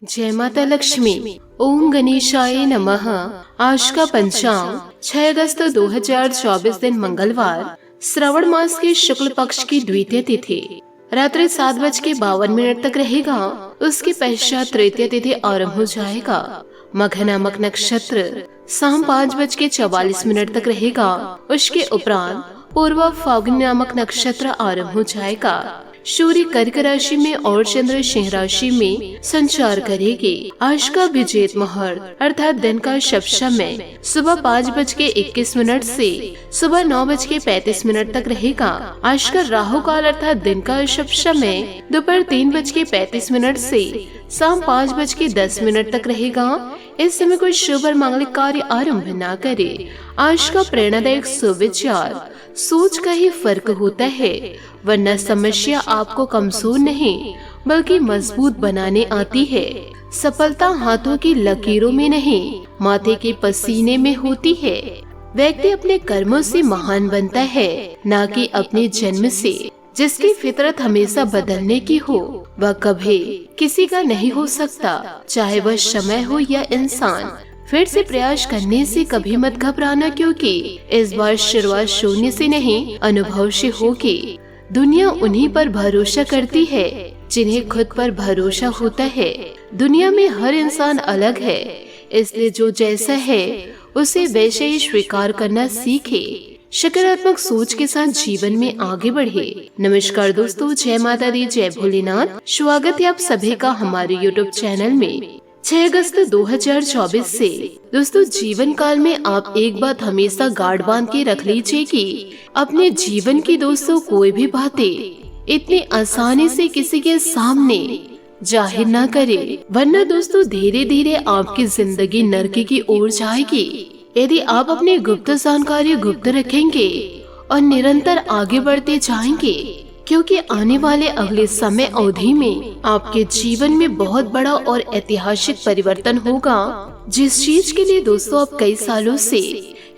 जय माता लक्ष्मी। ओम गणेशाय नमः। आज का पंचांग 6 अगस्त 2024 दिन मंगलवार, श्रावण मास के शुक्ल पक्ष की द्वितीय तिथि रात्रि 7:52 तक रहेगा। उसके पश्चात तृतीय तिथि आरंभ हो जाएगा। मघ नामक नक्षत्र शाम 5:44 तक रहेगा। उसके उपरांत पूर्व फाल्गुनी नामक नक्षत्र आरंभ हो जाएगा। सूर्य कर्क राशि में और चंद्र सिंह राशि में संचार करेगी। आज का विजेत मुहूर्त अर्थात दिन का शुभ समय सुबह 5:21 से सुबह 9:35 तक रहेगा। आज का राहु काल अर्थात दिन का शुभ समय दोपहर 3:35 से शाम 5:10 तक रहेगा। इस समय कोई शुभ और मांगलिक कार्य आरंभ न करे। आज का प्रेरणादायक सुविचार, सोच का ही फर्क होता है, वरना समस्या आपको कमजोर नहीं बल्कि मजबूत बनाने आती है। सफलता हाथों की लकीरों में नहीं, माथे के पसीने में होती है। व्यक्ति अपने कर्मों से महान बनता है, न कि अपने जन्म से। जिसकी फितरत हमेशा बदलने की हो वह कभी किसी का नहीं हो सकता, चाहे वह समय हो या इंसान। फिर से प्रयास करने से कभी मत घबराना, क्योंकि इस बार शुरुआत शून्य से नहीं अनुभव से होगी। दुनिया उन्हीं पर भरोसा करती है जिन्हें खुद पर भरोसा होता है। दुनिया में हर इंसान अलग है, इसलिए जो जैसा है उसे वैसे ही स्वीकार करना सीखे। सकारात्मक सोच के साथ जीवन में आगे बढ़े। नमस्कार दोस्तों, जय माता दी, जय भोलेनाथ। स्वागत है आप सभी का हमारे यूट्यूब चैनल में। 6 अगस्त 2024 से दोस्तों जीवन काल में आप एक बात हमेशा गाढ़ बांध के रख लीजिए कि अपने जीवन की दोस्तों कोई भी बातें इतनी आसानी से किसी के सामने जाहिर ना करे, वरना दोस्तों धीरे धीरे आपकी जिंदगी नरक की ओर जाएगी। यदि आप अपनी गुप्त जानकारी गुप्त रखेंगे और निरंतर आगे बढ़ते जाएंगे, क्योंकि आने वाले अगले समय अवधि में आपके जीवन में बहुत बड़ा और ऐतिहासिक परिवर्तन होगा। जिस चीज के लिए दोस्तों आप कई सालों से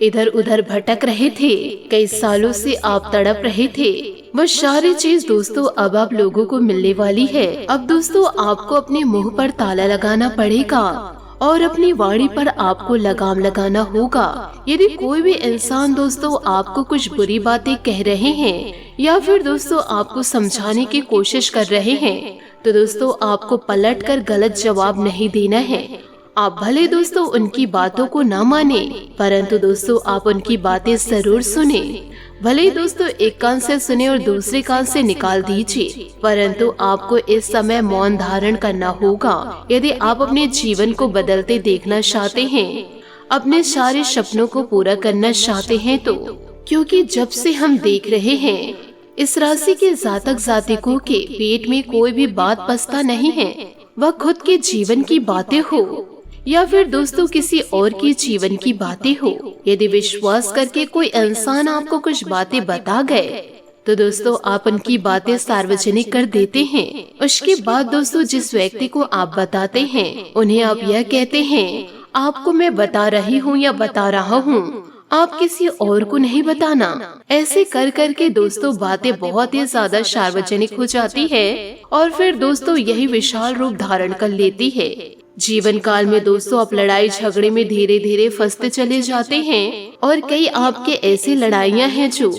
इधर उधर भटक रहे थे, कई सालों से आप तड़प रहे थे, वह सारी चीज दोस्तों अब आप लोगों को मिलने वाली है। अब दोस्तों आपको अपने मुंह पर ताला लगाना पड़ेगा और अपनी वाणी पर आपको लगाम लगाना होगा। यदि कोई भी इंसान दोस्तों आपको कुछ बुरी बातें कह रहे हैं या फिर दोस्तों आपको समझाने की कोशिश कर रहे हैं, तो दोस्तों आपको पलटकर गलत जवाब नहीं देना है। आप भले दोस्तों उनकी बातों को ना माने, परंतु दोस्तों आप उनकी बातें जरूर सुने। भले ही दोस्तों एक कान से सुने और दूसरे कान से निकाल दीजिए, परंतु आपको इस समय मौन धारण करना होगा। यदि आप अपने जीवन को बदलते देखना चाहते हैं, अपने सारे सपनों को पूरा करना चाहते हैं, तो क्योंकि जब से हम देख रहे हैं इस राशि के जातक जातिकों के पेट में कोई भी बात पसता नहीं है, वह खुद के जीवन की बातें हो या फिर दोस्तों किसी और की जीवन की बातें हो। यदि विश्वास करके कोई इंसान आपको कुछ बातें बता गए, तो दोस्तों आप उनकी बातें सार्वजनिक कर देते हैं। उसके बाद दोस्तों जिस व्यक्ति को आप बताते हैं, उन्हें आप यह कहते हैं, आपको मैं बता रही हूँ या बता रहा हूँ, आप किसी और को नहीं बताना। ऐसे कर करके दोस्तों बातें बहुत ही ज्यादा सार्वजनिक हो जाती है और फिर दोस्तों यही विशाल रूप धारण कर लेती है। जीवन काल में दोस्तों आप लड़ाई झगड़े में धीरे धीरे फंसते चले जाते हैं और कई आपके ऐसी लड़ाइयाँ हैं जो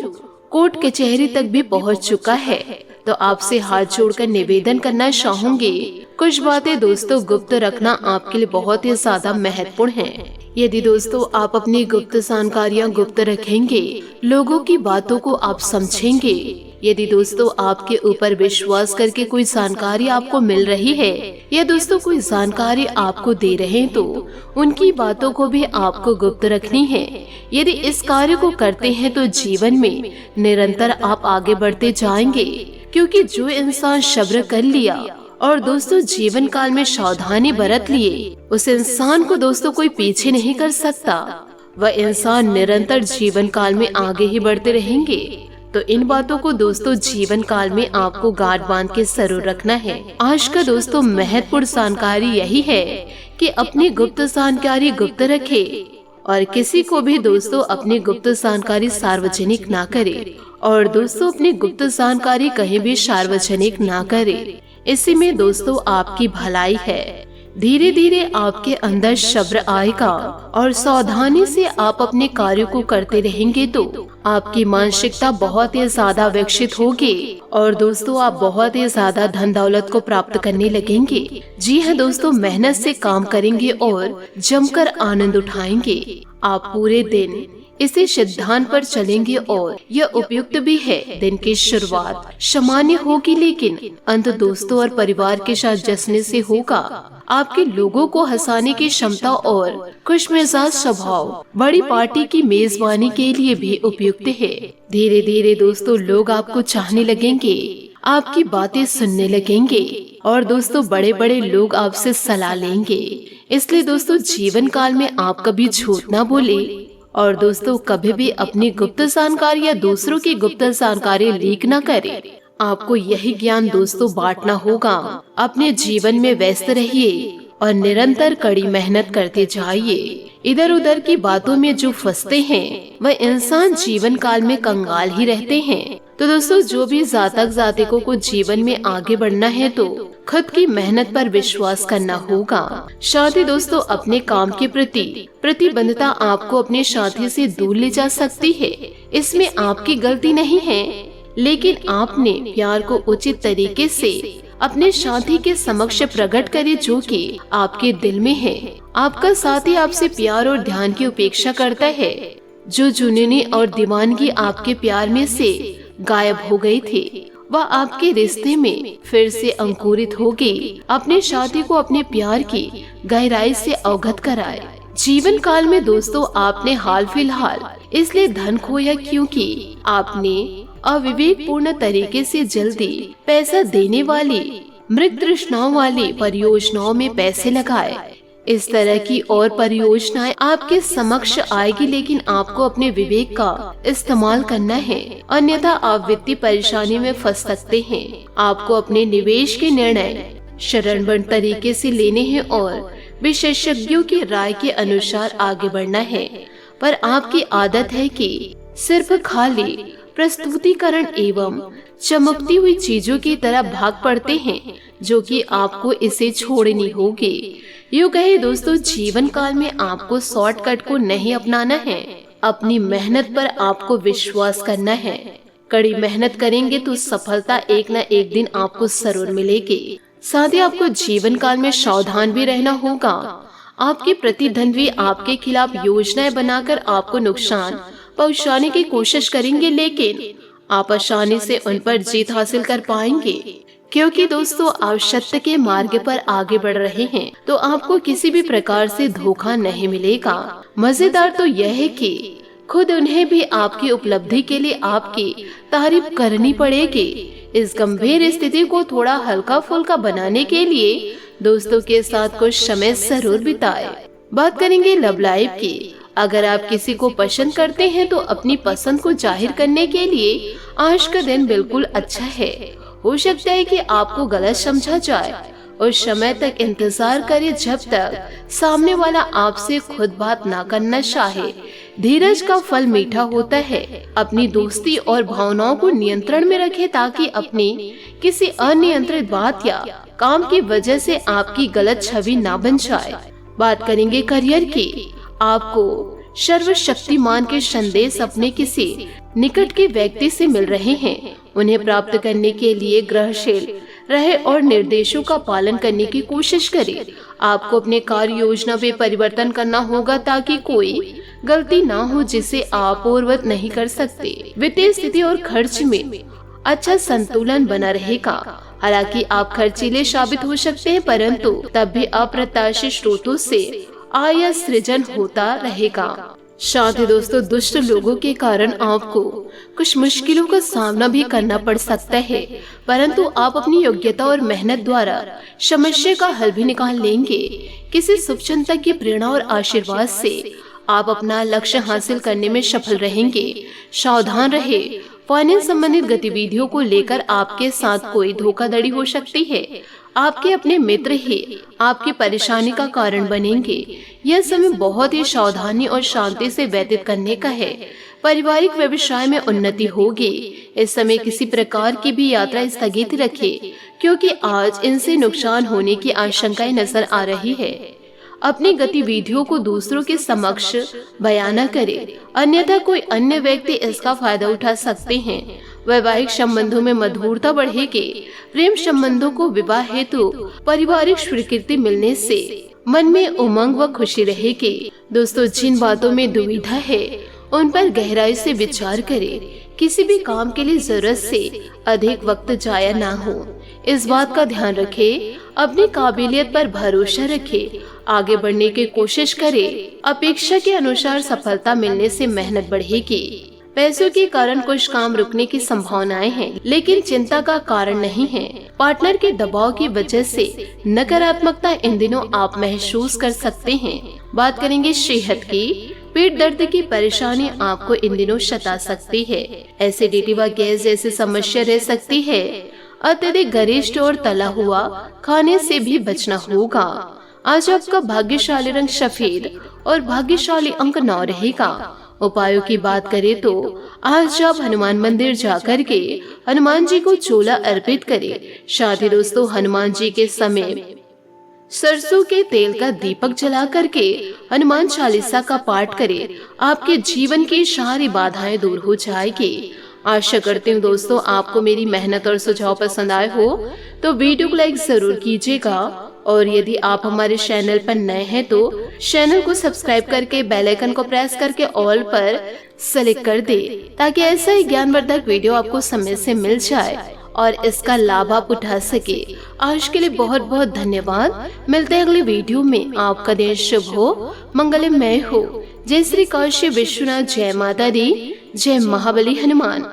कोर्ट कचहरी तक भी पहुँच चुका है। तो आपसे हाथ जोड़कर निवेदन करना चाहूंगी, कुछ बातें दोस्तों गुप्त रखना आपके लिए बहुत ही ज्यादा महत्वपूर्ण है। यदि दोस्तों आप अपनी गुप्त जानकारियाँ गुप्त रखेंगे, लोगों की बातों को आप समझेंगे, यदि दोस्तों आपके ऊपर विश्वास करके कोई जानकारी आपको मिल रही है या दोस्तों कोई जानकारी आपको दे रहे हैं, तो उनकी बातों को भी आपको गुप्त रखनी है। यदि इस कार्य को करते हैं तो जीवन में निरंतर आप आगे बढ़ते जाएंगे, क्योंकि जो इंसान सब्र कर लिया और दोस्तों जीवन काल में सावधानी बरत लिए, उस इंसान को दोस्तों कोई पीछे नहीं कर सकता। वह इंसान निरंतर जीवन काल में आगे ही बढ़ते रहेंगे। तो इन बातों को दोस्तों जीवन काल में आपको गांठ बांध के जरूर रखना है। आज का दोस्तों महत्वपूर्ण जानकारी यही है कि अपनी गुप्त जानकारी गुप्त रखे और किसी को भी दोस्तों अपनी गुप्त जानकारी सार्वजनिक ना करे और दोस्तों अपनी गुप्त जानकारी कहीं भी सार्वजनिक ना करे। इसी में दोस्तों आपकी भलाई है। धीरे धीरे आपके अंदर सब्र आएगा और सावधानी से आप अपने कार्यों को करते रहेंगे तो आपकी मानसिकता बहुत ही ज्यादा विकसित होगी और दोस्तों आप बहुत ही ज्यादा धन दौलत को प्राप्त करने लगेंगे। जी हाँ दोस्तों, मेहनत से काम करेंगे और जमकर आनंद उठाएंगे। आप पूरे दिन इसी सिद्धांत पर चलेंगे और यह उपयुक्त भी है। दिन की शुरुआत सामान्य होगी लेकिन अंत दोस्तों और परिवार के साथ जश्न से होगा। आपके लोगों को हंसाने की क्षमता और खुशमिजाज स्वभाव बड़ी पार्टी की मेजबानी के लिए भी उपयुक्त है। धीरे धीरे दोस्तों लोग आपको चाहने लगेंगे, आपकी बातें सुनने लगेंगे और दोस्तों बड़े बड़े लोग आपसे सलाह लेंगे। इसलिए दोस्तों जीवन काल में आप कभी झूठ ना बोले और दोस्तों कभी भी अपनी गुप्त जानकारी या दूसरों की गुप्त जानकारी लीक न करें। आपको यही ज्ञान दोस्तों बांटना होगा। अपने जीवन में व्यस्त रहिए और निरंतर कड़ी मेहनत करते जाइए। इधर उधर की बातों में जो फंसते हैं वह इंसान जीवन काल में कंगाल ही रहते हैं। तो दोस्तों जो भी जातक जातिकों को जीवन में आगे बढ़ना है तो खुद की मेहनत पर विश्वास करना होगा। साथ ही दोस्तों अपने काम के प्रति प्रतिबद्धता आपको अपने साथी से दूर ले जा सकती है। इसमें आपकी गलती नहीं है, लेकिन आपने प्यार को उचित तरीके से अपने साथी के समक्ष प्रकट करे जो कि आपके दिल में है। आपका साथी आपसे प्यार और ध्यान की उपेक्षा करता है। जो जुनूनी और दीवानगी आपके प्यार में से गायब हो गई थी वह आपके रिश्ते में फिर से अंकुरित होगी। अपने साथी को अपने प्यार की गहराई से अवगत कराए। जीवन काल में दोस्तों आपने हाल फिलहाल इसलिए धन खोया क्योंकि आपने अविवेकपूर्ण तरीके से जल्दी पैसा देने वाली मृत तृष्णाओं वाली परियोजनाओं में पैसे लगाए। इस तरह की और परियोजनाएं आपके समक्ष आएगी, लेकिन आपको अपने विवेक का इस्तेमाल करना है, अन्यथा आप वित्तीय परेशानी में फंस सकते हैं। आपको अपने निवेश के निर्णय शरणबद्ध तरीके से लेने हैं और विशेषज्ञों की राय के अनुसार आगे बढ़ना है। पर आपकी आदत है कि सिर्फ खाली प्रस्तुतिकरण एवं चमकती हुई चीजों की तरह भाग पड़ते हैं, जो कि आपको इसे छोड़नी होगी। यूँ कहे दोस्तों जीवन काल में आपको शॉर्टकट को नहीं अपनाना है, अपनी मेहनत पर आपको विश्वास करना है। कड़ी मेहनत करेंगे तो सफलता एक न एक दिन आपको जरूर मिलेगी। साथ ही आपको जीवन काल में सावधान भी रहना होगा। आपके प्रतिद्वंद्वी आपके खिलाफ योजनाएं बनाकर आपको नुकसान पहुंचाने की कोशिश करेंगे, लेकिन आप आसानी से उन पर जीत हासिल कर पाएंगे, क्योंकि दोस्तों आप सत्य के मार्ग पर आगे बढ़ रहे हैं तो आपको किसी भी प्रकार से धोखा नहीं मिलेगा। मजेदार तो यह है कि खुद उन्हें भी आपकी उपलब्धि के लिए आपकी तारीफ करनी पड़ेगी। इस गंभीर स्थिति को थोड़ा हल्का फुल्का बनाने के लिए दोस्तों के साथ कुछ समय जरूर बिताएं। बात करेंगे लव लाइफ की। अगर आप किसी को पसंद करते हैं तो अपनी पसंद को जाहिर करने के लिए आज का दिन बिल्कुल अच्छा है। हो सकता है कि आपको गलत समझा जाए। उस समय तक इंतजार करें जब तक सामने वाला आपसे खुद बात ना करना चाहे। धीरज का फल मीठा होता है। अपनी दोस्ती और भावनाओं को नियंत्रण में रखें ताकि अपनी किसी अनियंत्रित बात या काम की वजह से आपकी गलत छवि ना बन जाए। बात करेंगे करियर की। आपको सर्वशक्तिमान के संदेश अपने किसी निकट के व्यक्ति से मिल रहे हैं। उन्हें प्राप्त करने के लिए ग्रहशील रहे और निर्देशों का पालन करने की कोशिश करें। आपको अपने कार्य योजना में परिवर्तन करना होगा ताकि कोई गलती ना हो जिसे आप पूर्ववत नहीं कर सकते। वित्तीय स्थिति और खर्च में अच्छा संतुलन बना रहेगा। हालांकि आप खर्चीले साबित हो सकते हैं, परंतु तब भी अप्रत्याशित स्रोतों से आय सृजन होता रहेगा। साथ ही दोस्तों दुष्ट लोगों के कारण आपको कुछ मुश्किलों का सामना भी करना पड़ सकता है, परंतु आप अपनी योग्यता और मेहनत द्वारा समस्या का हल भी निकाल लेंगे। किसी शुभचिंतक की प्रेरणा और आशीर्वाद से आप अपना लक्ष्य हासिल करने में सफल रहेंगे। सावधान रहे। फाइनेंस संबंधित गतिविधियों को लेकर आपके साथ कोई धोखाधड़ी हो सकती है। आपके अपने मित्र ही आपकी परेशानी का कारण बनेंगे। यह समय बहुत ही सावधानी और शांति से व्यतीत करने का है। पारिवारिक व्यवसाय में उन्नति होगी। इस समय किसी प्रकार की भी यात्रा स्थगित रखें, क्योंकि आज इनसे नुकसान होने की आशंकाएं नजर आ रही है। अपनी गतिविधियों को दूसरों के समक्ष बयान न करें, अन्यथा कोई अन्य व्यक्ति इसका फायदा उठा सकते हैं। वैवाहिक संबंधों में मधुरता बढ़ेगी। प्रेम संबंधों को विवाह हेतु पारिवारिक स्वीकृति मिलने से मन में उमंग व खुशी रहेगी। दोस्तों, जिन बातों में दुविधा है उन पर गहराई से विचार करें। किसी भी काम के लिए जरूरत से अधिक वक्त जाया ना हो, इस बात का ध्यान रखें। अपनी काबिलियत पर भरोसा रखें, आगे बढ़ने की कोशिश करें। अपेक्षा के अनुसार सफलता मिलने से मेहनत बढ़ेगी। पैसों के कारण कुछ काम रुकने की संभावनाएं हैं, लेकिन चिंता का कारण नहीं है। पार्टनर के दबाव की वजह से नकारात्मकता इन दिनों आप महसूस कर सकते हैं। बात करेंगे सेहत की। पेट दर्द की परेशानी आपको इन दिनों सता सकती है। एसिडिटी व गैस जैसी समस्या रह सकती है। अत्यधिक गरिष्ठ और तला हुआ खाने से भी बचना होगा। आज आपका भाग्यशाली रंग सफेद और भाग्यशाली अंक 9 रहेगा। उपायों की बात करें तो आज आप हनुमान मंदिर जाकर के हनुमान जी को चोला अर्पित करें। साथ ही दोस्तों, हनुमान जी के समय सरसों के तेल का दीपक जला करके हनुमान चालीसा का पाठ करें। आपके जीवन की सारी बाधाएं दूर हो जाएगी। आशा करती हूँ दोस्तों, आपको मेरी मेहनत और सुझाव पसंद आए हो तो वीडियो को लाइक जरूर कीजिएगा, और यदि आप हमारे चैनल पर नए हैं तो चैनल को सब्सक्राइब करके बेल आइकन को प्रेस करके ऑल पर सेलेक्ट कर दे, ताकि ऐसा ही ज्ञानवर्धक वीडियो आपको समय से मिल जाए और इसका लाभ आप उठा सके। आज के लिए बहुत बहुत धन्यवाद। मिलते हैं अगले वीडियो में। आपका दिन शुभ हो, मंगलमय हो। जय श्री काशी विश्वनाथ, जय माता दी, जय महाबली हनुमान।